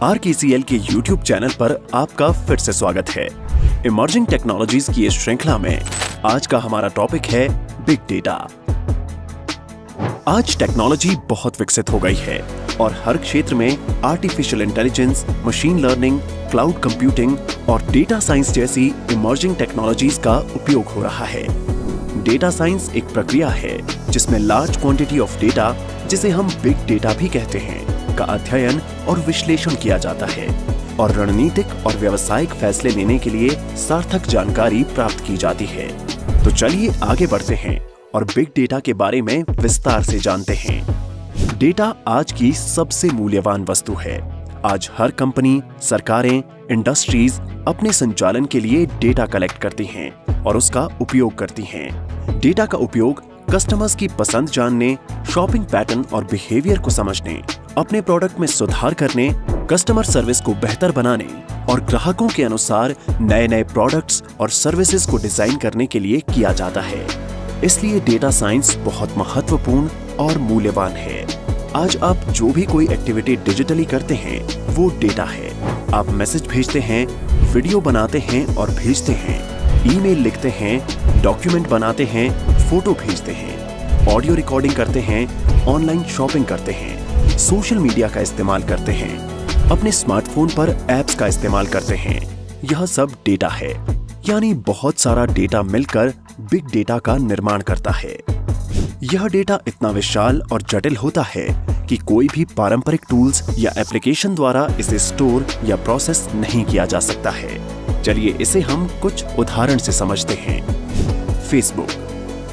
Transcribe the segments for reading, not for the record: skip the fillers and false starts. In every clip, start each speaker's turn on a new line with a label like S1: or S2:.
S1: RKCL के YouTube channel पर आपका फिर से स्वागत है। इमर्जिंग टेक्नोलॉजीज की इस श्रृंखला में आज का हमारा टॉपिक है बिग डेटा। आज टेक्नोलॉजी बहुत विकसित हो गई है और हर क्षेत्र में artificial intelligence, machine learning, cloud computing और डेटा साइंस जैसी इमर्जिंग टेक्नोलॉजीज का उपयोग हो रहा है। डेटा साइंस एक प्रक्रिया है जिसमें लार्ज क्वांटिटी ऑफ डेटा, जिसे हम बिग डेटा भी कहते हैं, का अध्ययन और विश्लेषण किया जाता है और रणनीतिक और व्यावसायिक फैसले लेने के लिए सार्थक जानकारी प्राप्त की जाती है। तो चलिए आगे बढ़ते हैं और बिग डेटा के बारे में विस्तार से जानते हैं। डेटा आज की सबसे मूल्यवान वस्तु है। आज हर कंपनी, सरकारें, इंडस्ट्रीज अपने संचालन के लिए डेटा कलेक्ट करती हैं और उसका उपयोग करती हैं। डेटा का उपयोग कस्टमर्स की पसंद जानने, शॉपिंग पैटर्न और बिहेवियर को समझने, अपने प्रोडक्ट में सुधार करने, कस्टमर सर्विस को बेहतर बनाने और ग्राहकों के अनुसार नए-नए प्रोडक्ट्स और सर्विसेज को डिजाइन करने के लिए किया जाता है। इसलिए डेटा साइंस बहुत महत्वपूर्ण और मूल्यवान है। आज आप जो भी कोई एक्टिविटी डिजिटली करते हैं, वो डेटा है। आप मैसेज भेजते हैं, वीडियो बनाते हैं और भेजते हैं, ईमेल लिखते हैं, डॉक्यूमेंट बनाते हैं, फोटो भेजते हैं, ऑडियो रिकॉर्डिंग करते हैं, ऑनलाइन शॉपिंग करते हैं, सोशल मीडिया का इस्तेमाल करते हैं, अपने स्मार्टफोन पर ऐप्स का इस्तेमाल करते हैं। यह सब डेटा है, यानी बहुत सारा डेटा मिलकर बिग डेटा का निर्माण करता है। यह डेटा इतना विशाल और जटिल होता है कि कोई भी पारंपरिक टूल्स या एप्लीकेशन द्वारा इसे स्टोर या प्रोसेस नहीं किया जा सकता है। चलिए इसे हम कुछ उदाहरण से समझते हैं। फेसबुक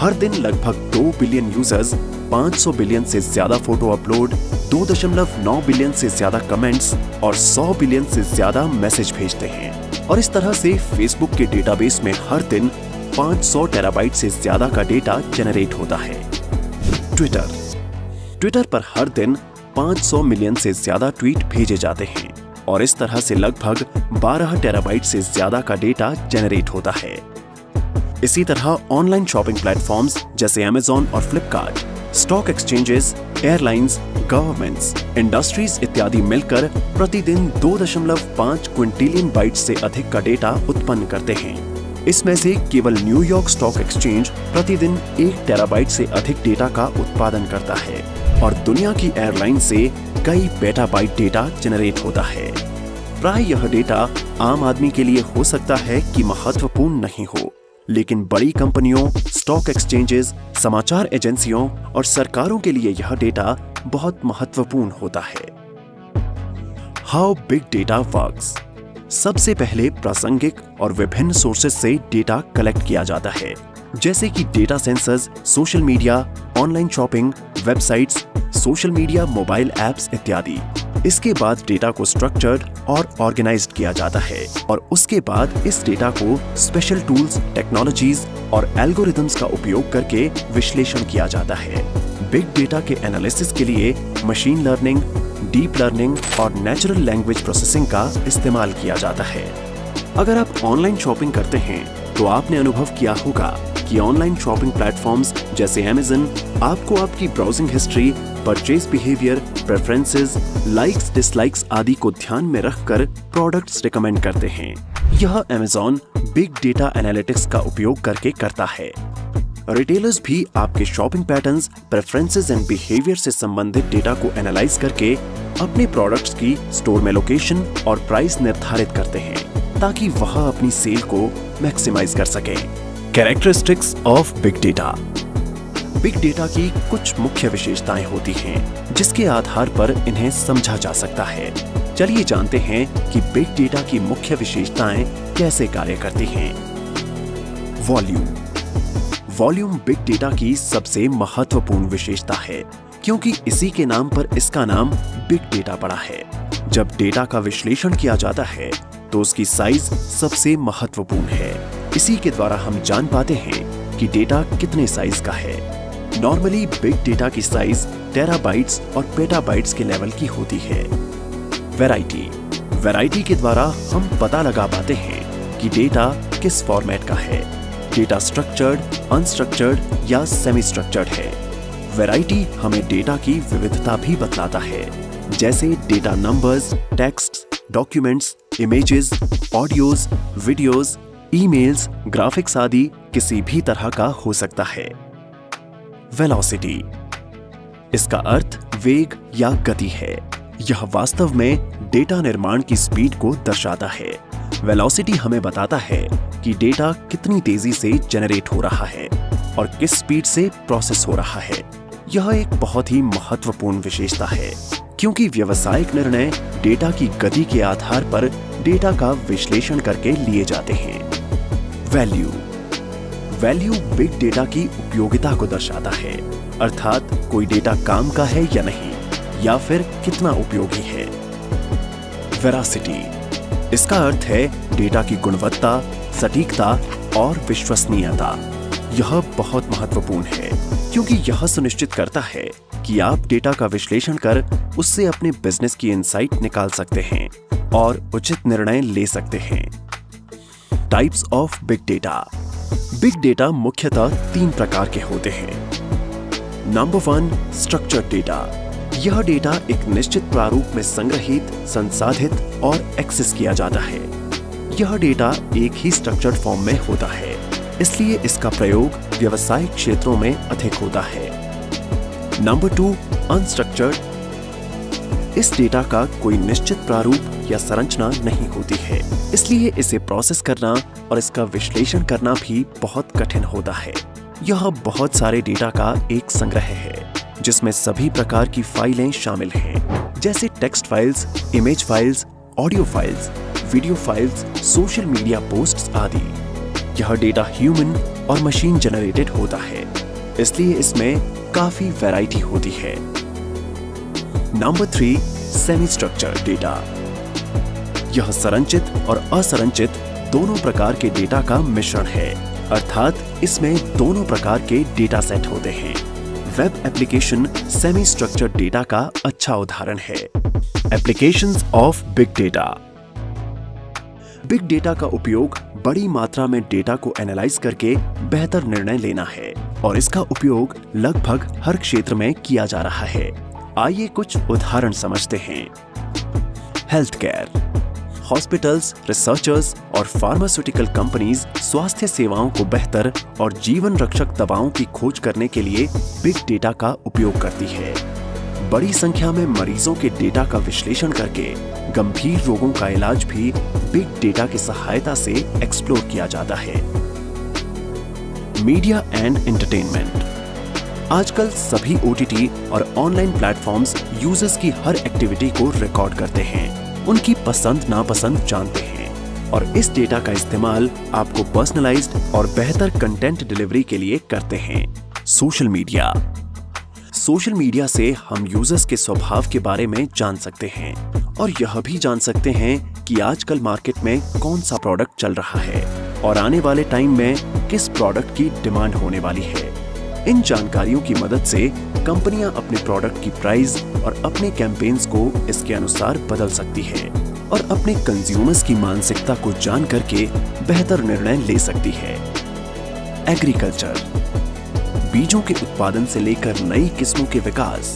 S1: हर दिन लगभग 2 बिलियन यूजर्स, 500 बिलियन से ज्यादा फोटो अपलोड, 2.9 बिलियन से ज्यादा कमेंट्स और 100 बिलियन से ज्यादा मैसेज भेजते हैं। और इस तरह से फेसबुक के डेटाबेस में हर दिन 500 टेराबाइट से ज्यादा का डेटा जनरेट होता है। ट्विटर पर हर दिन 500 मिलियन से ज्यादा ट्वीट भेजे जाते हैं और इस तरह से लगभग 12 टेराबाइट से ज्यादा का डेटा जनरेट होता है। इसी तरह ऑनलाइन शॉपिंग प्लेटफॉर्म्स जैसे अमेज़न और Flipkart, stock exchanges, airlines, governments, industries इत्यादि मिलकर प्रतिदिन 2.5 क्विंटिलियन बाइट से अधिक का डेटा उत्पन्न करते हैं। इसमें से केवल न्यूयॉर्क स्टॉक एक्सचेंज प्रतिदिन 1 टेराबाइट से अधिक डेटा का उत्पादन करता है और दुनिया की एयरलाइन से कई पेटाबाइट डेटा जनरेट होता है। प्राय यह डेटा आम आदमी के लिए हो सकता है कि महत्वपूर्ण नहीं हो, लेकिन बड़ी कंपनियों, स्टॉक एक्सचेंजेस, समाचार एजेंसियों और सरकारों के लिए यह डेटा बहुत महत्वपूर्ण होता है। How big data works. सबसे पहले प्रासंगिक और विभिन्न सोर्सेज से डेटा कलेक्ट किया जाता है, जैसे कि data sensors, social media, online shopping, websites, social media, mobile apps इत्यादि। इसके बाद डेटा को स्ट्रक्चर्ड और ऑर्गेनाइज्ड किया जाता है और उसके बाद इस डेटा को स्पेशल टूल्स, टेक्नोलॉजीज और एल्गोरिथम्स का उपयोग करके विश्लेषण किया जाता है। बिग डेटा के एनालिसिस के लिए मशीन लर्निंग, डीप लर्निंग और नेचुरल लैंग्वेज प्रोसेसिंग का इस्तेमाल किया जाता है। अगर आप ऑनलाइन शॉपिंग करते हैं तो आपने अनुभव किया होगा कि ऑनलाइन शॉपिंग प्लेटफॉर्म्स जैसे अमेज़न आपको आपकी browsing history, purchase behaviour, preferences, likes, dislikes आदि को ध्यान में रखकर प्रोडक्ट्स रिकमेंड करते हैं। यह अमेज़न बिग डेटा एनालिटिक्स का उपयोग करके करता है। रिटेलर्स भी आपके shopping patterns, preferences and behaviour से संबंधित डेटा को एनालाइज करके अपने प्रोडक्ट्स की स्टोर में लोकेशन और प्राइस निर्धारित करते हैं ताकि वह अपनी सेल को मैक्सिमाइज कर सके। Characteristics of big data. Big data की कुछ मुख्य विशेषताएं होती हैं जिसके आधार पर इन्हें समझा जा सकता है। चलिए जानते हैं कि बिग डेटा की मुख्य विशेषताएं कैसे कार्य करती हैं। वॉल्यूम बिग डेटा की सबसे महत्वपूर्ण विशेषता है क्योंकि इसी के नाम पर इसका नाम बिग डेटा पड़ा है। जब डेटा का विश्लेषण किया जाता है तो उसकी साइज सबसे महत्वपूर्ण है। इसी के द्वारा हम जान पाते हैं कि डेटा कितने साइज का है। नॉर्मली बिग डेटा की साइज टेराबाइट्स और पेटाबाइट्स के लेवल की होती है। वैरायटी के द्वारा हम पता लगा पाते हैं कि डेटा किस फॉर्मेट का है। डेटा स्ट्रक्चर्ड, अनस्ट्रक्चर्ड या सेमी स्ट्रक्चर्ड है। वैरायटी हमें डेटा की विविधता भी बतलाता है। जैसे data numbers, text, documents, images, audios, videos, emails, graphics आदि किसी भी तरह का हो सकता है। वेलोसिटी, इसका अर्थ वेग या गति है। यह वास्तव में डेटा निर्माण की स्पीड को दर्शाता है। वेलोसिटी हमें बताता है कि डेटा कितनी तेजी से जनरेट हो रहा है और किस स्पीड से प्रोसेस हो रहा है। यह एक बहुत ही महत्वपूर्ण विशेषता है, क्योंकि व्यावसायिक निर्णय डेटा की गति के आधार पर डेटा का विश्लेषण करके लिए जाते हैं। वैल्यू, वैल्यू बिग डेटा की उपयोगिता को दर्शाता है, अर्थात कोई डेटा काम का है या नहीं, या फिर कितना उपयोगी है। वेरासिटी, इसका अर्थ है डेटा की गुणवत्ता, सटीकता और विश्वसनीयता। यह बहुत महत्वपूर्ण है, क्योंकि यह सुनिश्चित करता है कि आप डेटा का विश्लेषण कर उससे अपने बिजनेस की इनसाइट निकाल सकते हैं और उचित निर्णय ले सकते हैं। Types of big data. Big data मुख्यतः 3 प्रकार के होते हैं। Number 1, structured data. यह डेटा एक निश्चित प्रारूप में संग्रहित, संसाधित और एक्सेस किया जाता है। यह डेटा एक ही स्ट्रक्चर्ड फॉर्म में होता है, इसलिए इसका प्रयोग व्यवसायिक क्षेत्रों में अधिक होता है। Number 2, unstructured. इस डेटा का कोई निश्चित प्रारूप या संरचना नहीं होती है, इसलिए इसे प्रोसेस करना और इसका विश्लेषण करना भी बहुत कठिन होता है। यह बहुत सारे डेटा का एक संग्रह है, जिसमें सभी प्रकार की फाइलें शामिल हैं, जैसे text files, image files, audio files, video files, social media posts आदि। यह डेटा ह्यूमन और मशीन जनरेटेड होता है, इसलिए इसमें काफी वैरायटी होती है। Number 3, semi structured data. यह संरचित और असंरचित दोनों प्रकार के डेटा का मिश्रण है, अर्थात इसमें दोनों प्रकार के डेटा सेट होते हैं। Web application semi structured data का अच्छा उदाहरण है। Applications of big data. Big data का उपयोग बड़ी मात्रा में डेटा को एनालाइज करके बेहतर निर्णय लेना है, और इसका उपयोग लगभग हर क्षेत्र में किया जा रहा है। आइए कुछ उदाहरण समझते हैं। Health care. हॉस्पिटल्स, रिसर्चर्स और फार्मास्यूटिकल कंपनीज स्वास्थ्य सेवाओं को बेहतर और जीवन रक्षक दवाओं की खोज करने के लिए बिग डेटा का उपयोग करती है। बड़ी संख्या में मरीजों के डेटा का विश्लेषण करके गंभीर रोगों का इलाज भी बिग डेटा की सहायता से एक्सप्लोर किया जाता है। Media and entertainment. आजकल सभी OTT और ऑनलाइन प्लेटफॉर्म्स यूजर्स की हर एक्टिविटी को रिकॉर्ड करते हैं, उनकी पसंद नापसंद जानते हैं, और इस डेटा का इस्तेमाल आपको पर्सनलाइज्ड और बेहतर कंटेंट डिलीवरी के लिए करते हैं। Social media. सोशल मीडिया से हम यूजर्स के स्वभाव के बारे में जान सकते हैं, और यह भी जान सकते हैं कि आजकल मार्केट में कौन सा प्रोडक्ट चल रहा है और आने वाले टाइम में किस प्रोडक्ट की डिमांड होने वाली है। इन जानकारियों की मदद से कंपनियां अपने प्रोडक्ट की प्राइस और अपने कैंपेन्स को इसके अनुसार बदल सकती है, और अपने कंज्यूमर्स की मानसिकता को जान करके बेहतर निर्णय ले सकती है। एग्रीकल्चर। बीजों के उत्पादन से लेकर नई किस्मों के विकास,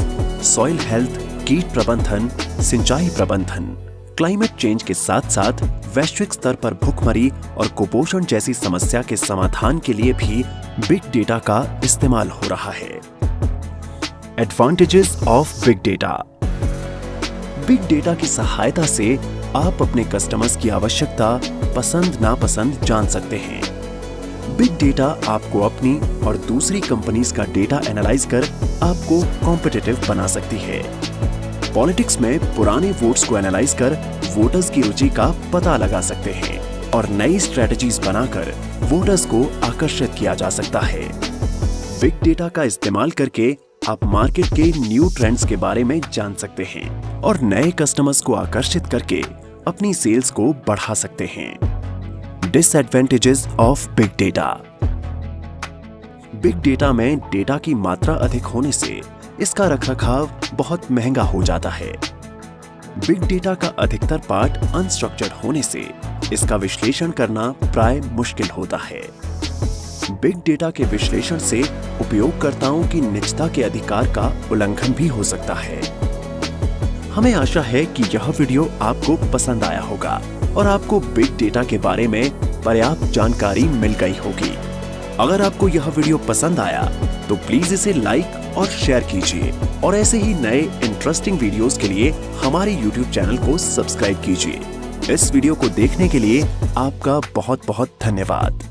S1: सॉइल हेल्थ, कीट प्रबंधन, सिंचाई प्रबंधन, क्लाइमेट चेंज के साथ साथ वैश्विक स्तर पर भूखमरी और कुपोषण जैसी समस्या के समाधान के लिए भी बिग डेटा का इस्तेमाल हो रहा है। Advantages of big data. Big data की सहायता से आप अपने कस्टमर्स की आवश्यकता, पसंद नापसंद जान सकते हैं। बिग डेटा आपको अपनी और दूसरी कंपनीज का डेटा एनालाइज कर आपको कॉम्पिटिटिव बना सकती है। पॉलिटिक्स में पुराने वोट्स को एनालाइज कर वोटर्स की रुचि का पता लगा सकते हैं और नई स्ट्रेटजीज बनाकर वोटर्स को आकर्षित किया जा सकता है। बिग डेटा का इस्तेमाल करके आप मार्केट के न्यू ट्रेंड्स के बारे में जान सकते हैं और नए कस्टमर्स को आकर्षित करके अपनी सेल्स को बढ़ा सकते हैं। Disadvantages of big data. Big data में डेटा की मात्रा अधिक होने से इसका रखरखाव बहुत महंगा हो जाता है। बिग डेटा का अधिकतर पार्ट अनस्ट्रक्चर्ड होने से इसका विश्लेषण करना प्राय मुश्किल होता है। बिग डेटा के विश्लेषण से उपयोगकर्ताओं की निजता के अधिकार का उल्लंघन भी हो सकता है। हमें आशा है कि यह वीडियो आपको पसंद आया होगा और आपको बिग डेटा के बारे में पर्याप्त जानकारी मिल गई होगी। अगर आपको यह वीडियो पसंद आया तो प्लीज इसे लाइक और शेयर कीजिए और ऐसे ही नए इंटरेस्टिंग वीडियोस के लिए हमारे YouTube चैनल को सब्सक्राइब कीजिए। इस वीडियो को देखने के लिए आपका बहुत बहुत धन्यवाद।